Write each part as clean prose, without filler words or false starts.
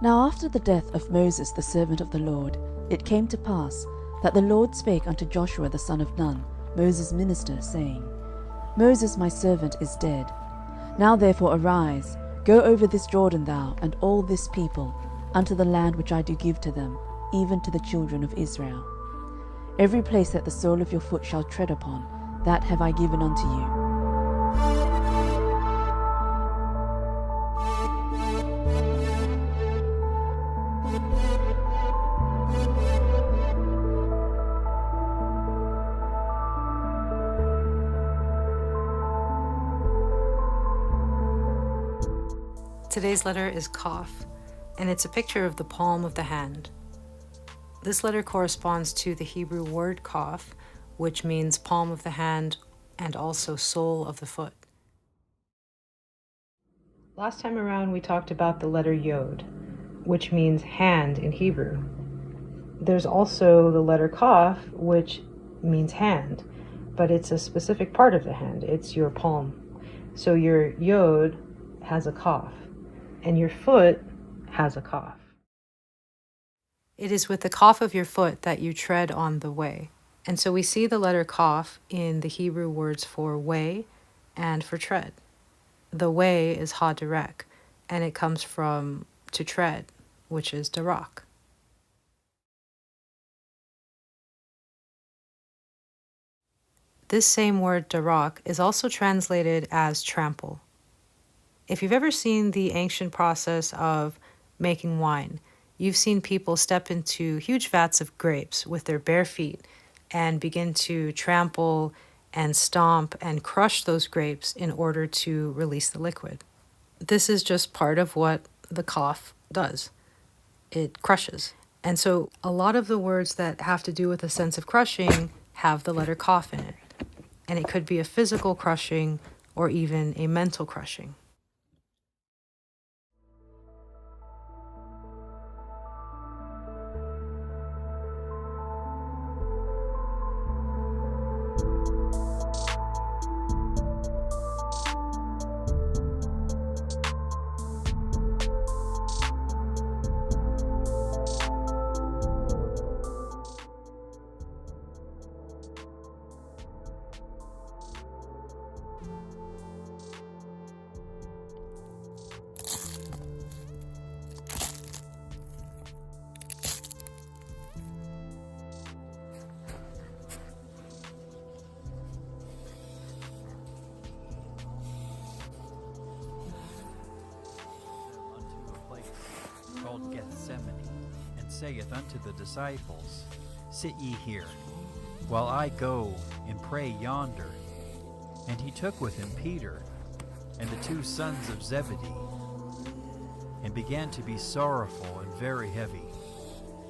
Now after the death of Moses the servant of the Lord, it came to pass, that the Lord spake unto Joshua the son of Nun, Moses' minister, saying, Moses my servant is dead. Now therefore arise, go over this Jordan thou, and all this people, unto the land which I do give to them, even to the children of Israel. Every place that the sole of your foot shall tread upon, that have I given unto you. Today's letter is Kaph, and it's a picture of the palm of the hand. This letter corresponds to the Hebrew word Kaph, which means palm of the hand and also sole of the foot. Last time around we talked about the letter Yod, which means hand in Hebrew. There's also the letter Kaph, which means hand, but it's a specific part of the hand. It's your palm. So your Yod has a Kaph, and your foot has a Kaph. It is with the Kaph of your foot that you tread on the way. And so we see the letter Kaph in the Hebrew words for way and for tread. The way is ha-derek, and it comes from to tread, which is darak. This same word darak is also translated as trample. If you've ever seen the ancient process of making wine, you've seen people step into huge vats of grapes with their bare feet and begin to trample and stomp and crush those grapes in order to release the liquid. This is just part of what the Kaph does. It crushes. And so a lot of the words that have to do with a sense of crushing have the letter Kaph in it. And it could be a physical crushing or even a mental crushing. Called Gethsemane, and saith unto the disciples, Sit ye here, while I go and pray yonder. And he took with him Peter and the two sons of Zebedee, and began to be sorrowful and very heavy.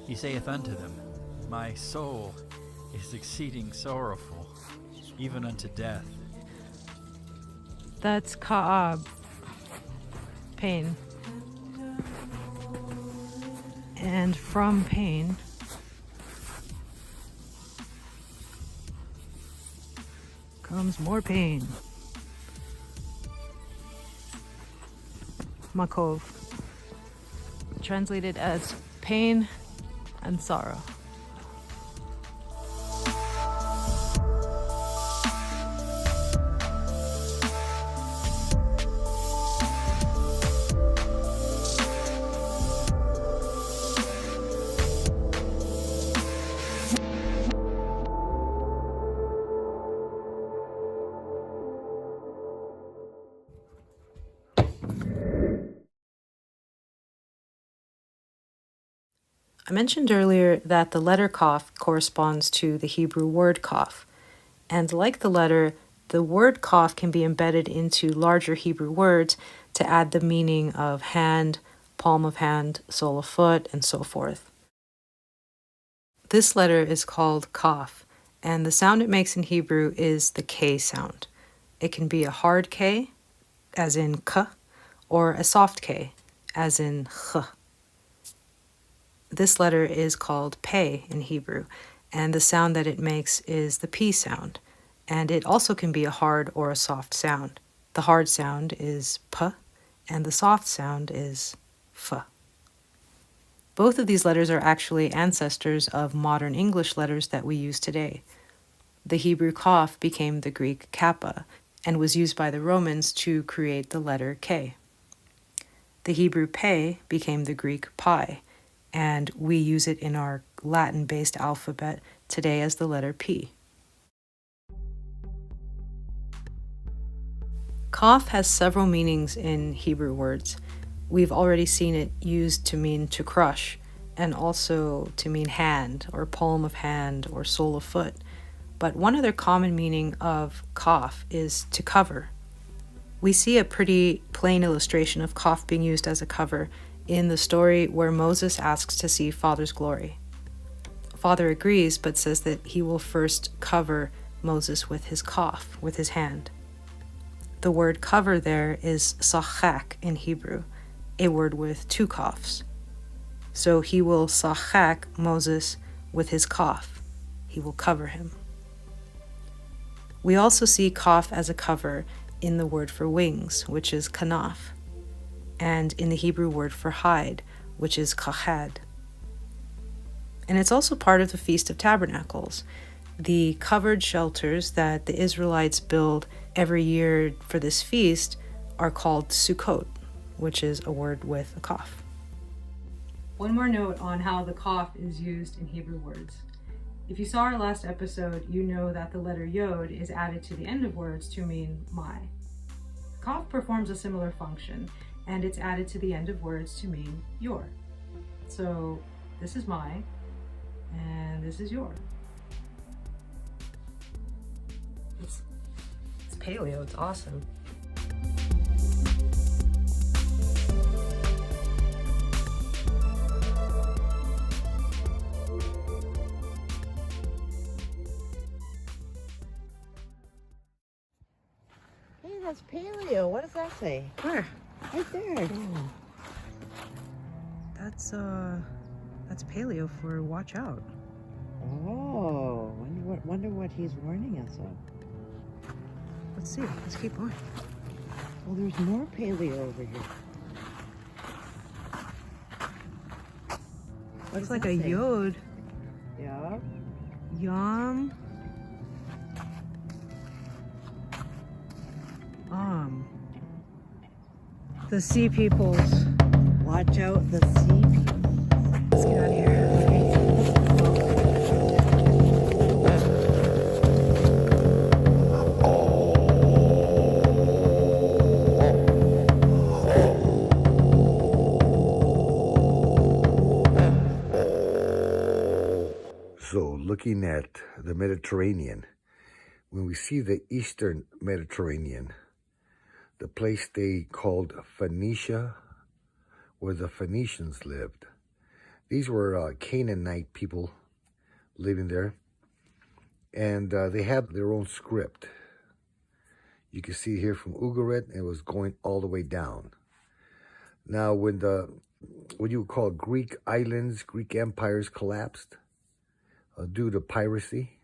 He saith unto them, My soul is exceeding sorrowful, even unto death. That's ka'ab, pain. And from pain comes more pain. Makov, translated as pain and sorrow. I mentioned earlier that the letter Kaph corresponds to the Hebrew word Kaph, and like the letter, the word Kaph can be embedded into larger Hebrew words to add the meaning of hand, palm of hand, sole of foot, and so forth. This letter is called Kaph, and the sound it makes in Hebrew is the K sound. It can be a hard K, as in K, or a soft K, as in Ch. This letter is called Pe in Hebrew, and the sound that it makes is the P sound, and it also can be a hard or a soft sound. The hard sound is P, and the soft sound is F. Both of these letters are actually ancestors of modern English letters that we use today. The Hebrew Kaph became the Greek Kappa and was used by the Romans to create the letter K. The Hebrew Pe became the Greek Pi, and we use it in our Latin-based alphabet today as the letter P. Kaph has several meanings in Hebrew words. We've already seen it used to mean to crush, and also to mean hand, or palm of hand, or sole of foot. But one other common meaning of Kaph is to cover. We see a pretty plain illustration of Kaph being used as a cover in the story where Moses asks to see Father's glory. Father agrees, but says that he will first cover Moses with his Kaph, with his hand. The word cover there is sachak in Hebrew, a word with two Kaphs. So he will sachak Moses with his Kaph. He will cover him. We also see Kaph as a cover in the word for wings, which is kanaf, and in the Hebrew word for hide, which is kachad. And it's also part of the Feast of Tabernacles, the covered shelters that the Israelites build every year for this feast are called Sukkot, which is a word with a Kaph. One more note on how the Kaph is used in Hebrew words. If you saw our last episode, you know that the letter Yod is added to the end of words to mean my. Kaph performs a similar function, and it's added to the end of words to mean your. So this is my, and this is your. It's paleo, it's awesome. Hey, that's paleo. What does that say? Where? Right there. Oh. That's paleo for watch out. Oh, wonder what he's warning us of. Let's see. Let's keep going. Well, there's more paleo over here. Looks like a yod. Yeah. Yom. The sea peoples. Watch out, the sea people. Let's get out of here. So looking at the Mediterranean, when we see the Eastern Mediterranean, the place they called Phoenicia, where the Phoenicians lived. These were Canaanite people living there, and they had their own script. You can see here from Ugarit, it was going all the way down. Now, when what you would call Greek islands, Greek empires collapsed due to piracy,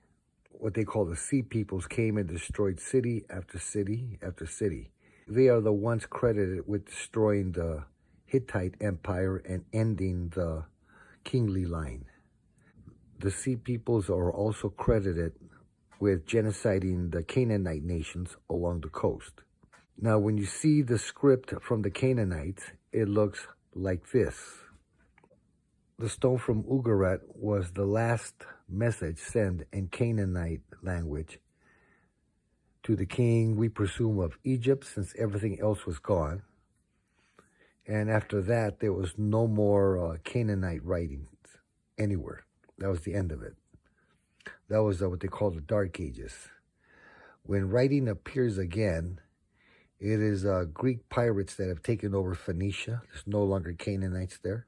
what they call the sea peoples came and destroyed city after city after city. They are the ones credited with destroying the Hittite Empire and ending the kingly line. The sea peoples are also credited with genociding the Canaanite nations along the coast. Now, when you see the script from the Canaanites, it looks like this. The stone from Ugarit was the last message sent in Canaanite language to the king, we presume, of Egypt, since everything else was gone. And after that, there was no more Canaanite writings anywhere. That was the end of it. That was what they call the Dark Ages. When writing appears again, it is Greek pirates that have taken over Phoenicia. There's no longer Canaanites there.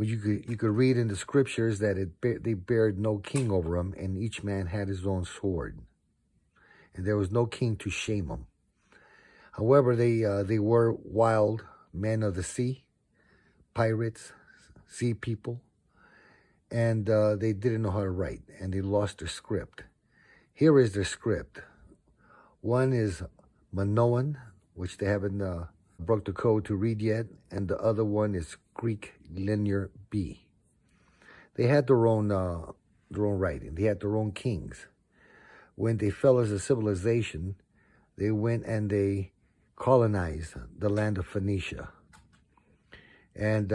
You could read in the scriptures that they bared no king over them, and each man had his own sword, and there was no king to shame them. However, they were wild men of the sea, pirates, sea people, and they didn't know how to write, and they lost their script. Here is their script. One is Minoan, which they have in broke the code to read yet, and the other one is Greek Linear B. They had their own writing. They had their own kings. When they fell as a civilization, they went and they colonized the land of Phoenicia. And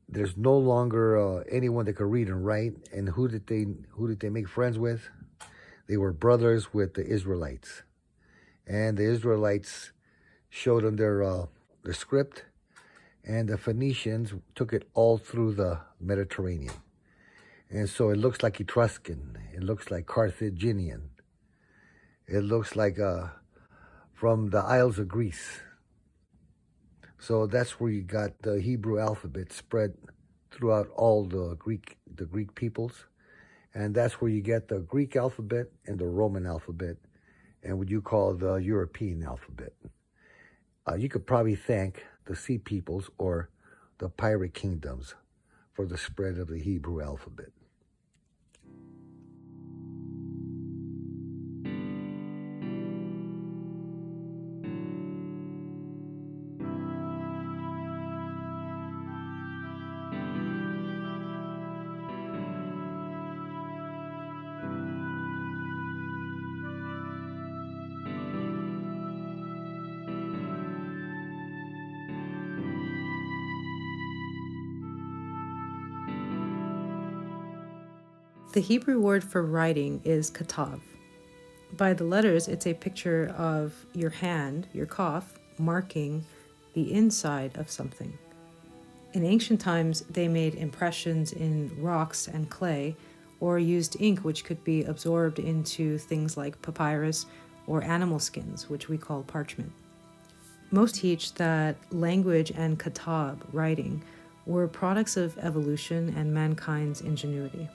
there's no longer anyone that could read and write. And who did they make friends with? They were brothers with the Israelites. And the Israelites showed them their script, and the Phoenicians took it all through the Mediterranean. And so it looks like Etruscan. It looks like Carthaginian. It looks like from the Isles of Greece. So that's where you got the Hebrew alphabet spread throughout all the Greek peoples. And that's where you get the Greek alphabet and the Roman alphabet, and what you call the European alphabet. You could probably thank the Sea Peoples or the Pirate Kingdoms for the spread of the Hebrew alphabet. The Hebrew word for writing is katav. By the letters, it's a picture of your hand, your kaph, marking the inside of something. In ancient times, they made impressions in rocks and clay, or used ink which could be absorbed into things like papyrus or animal skins, which we call parchment. Most teach that language and katav, writing, were products of evolution and mankind's ingenuity.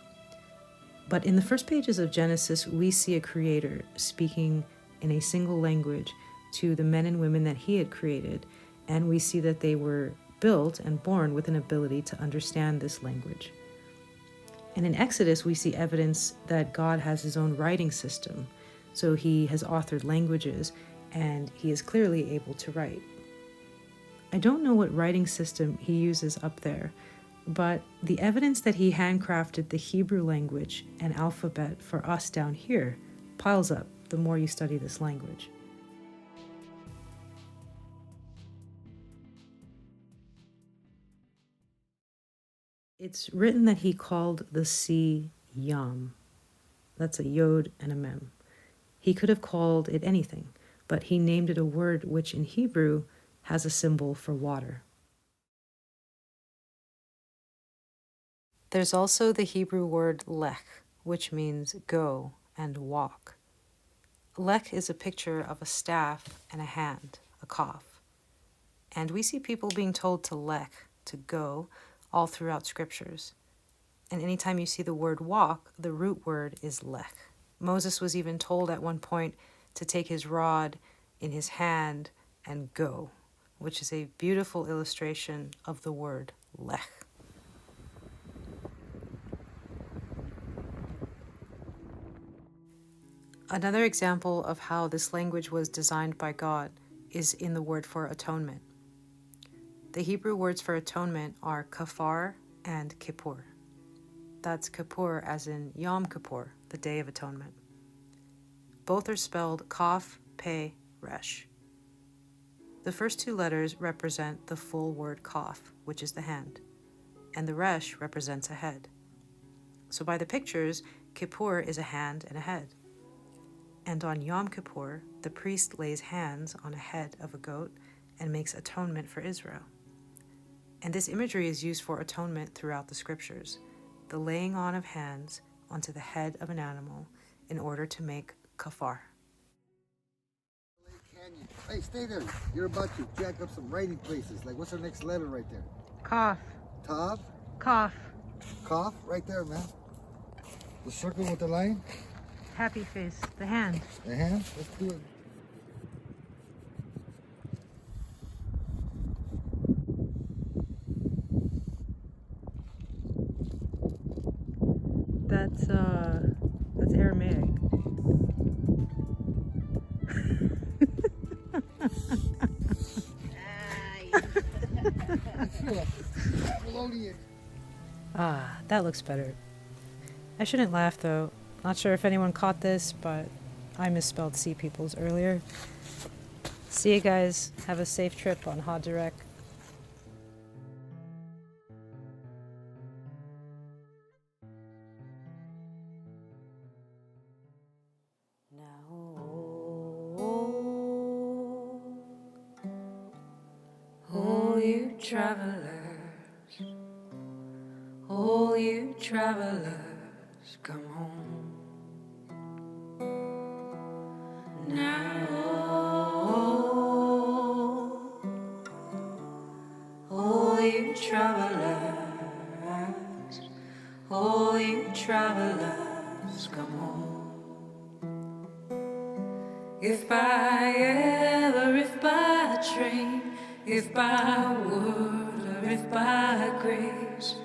But in the first pages of Genesis, we see a creator speaking in a single language to the men and women that he had created, and we see that they were built and born with an ability to understand this language. And in Exodus, we see evidence that God has his own writing system, so he has authored languages, and he is clearly able to write. I don't know what writing system he uses up there, but the evidence that he handcrafted the Hebrew language and alphabet for us down here piles up the more you study this language. It's written that he called the sea Yam. That's a yod and a mem. He could have called it anything, but he named it a word which in Hebrew has a symbol for water. There's also the Hebrew word lech, which means go and walk. Lech is a picture of a staff and a hand, a kaph. And we see people being told to lech, to go, all throughout scriptures. And anytime you see the word walk, the root word is lech. Moses was even told at one point to take his rod in his hand and go, which is a beautiful illustration of the word lech. Another example of how this language was designed by God is in the word for atonement. The Hebrew words for atonement are kafar and kippur. That's kippur as in Yom Kippur, the Day of Atonement. Both are spelled Kaph, Pe, Resh. The first two letters represent the full word Kaph, which is the hand, and the Resh represents a head. So by the pictures, Kippur is a hand and a head. And on Yom Kippur, the priest lays hands on a head of a goat and makes atonement for Israel. And this imagery is used for atonement throughout the scriptures, the laying on of hands onto the head of an animal in order to make kafar. Hey, stay there. You're about to jack up some writing places. Like, what's our next letter right there? Kaph. Tav? Kaph. Kaph? Right there, man. The circle with the line? Happy face. The hand. The hand? Let's do it. That's Aramaic. Ah, that looks better. I shouldn't laugh though. Not sure if anyone caught this, but I misspelled Sea Peoples earlier. See you guys. Have a safe trip on Haderek. Oh, you travelers, oh, you travelers, come home now. Oh, you travelers, oh, you travelers, come home. If by train, if by word, or if by grace,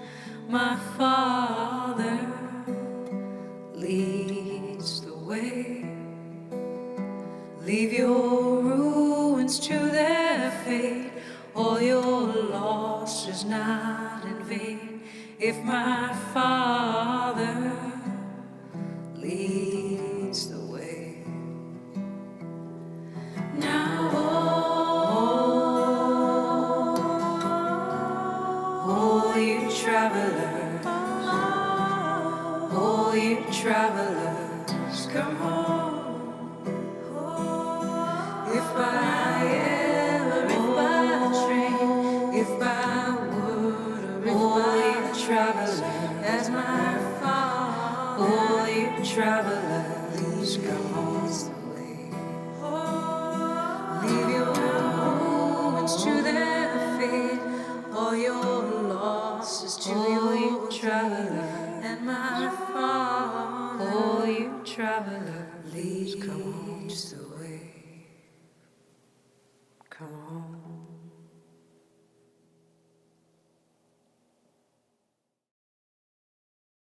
my Father leads the way. Leave your ruins to their fate, all your loss is not in vain. If my Father leads the way. Now, oh, you travelers, oh, you travelers, come home. If by air, if by train, if by word, or if by travelers, as my Father, oh, you travelers, come home. Leave your ruins to their fate, all your losses to your traveler, and my Father, oh, you travelers, leads the way. Come home.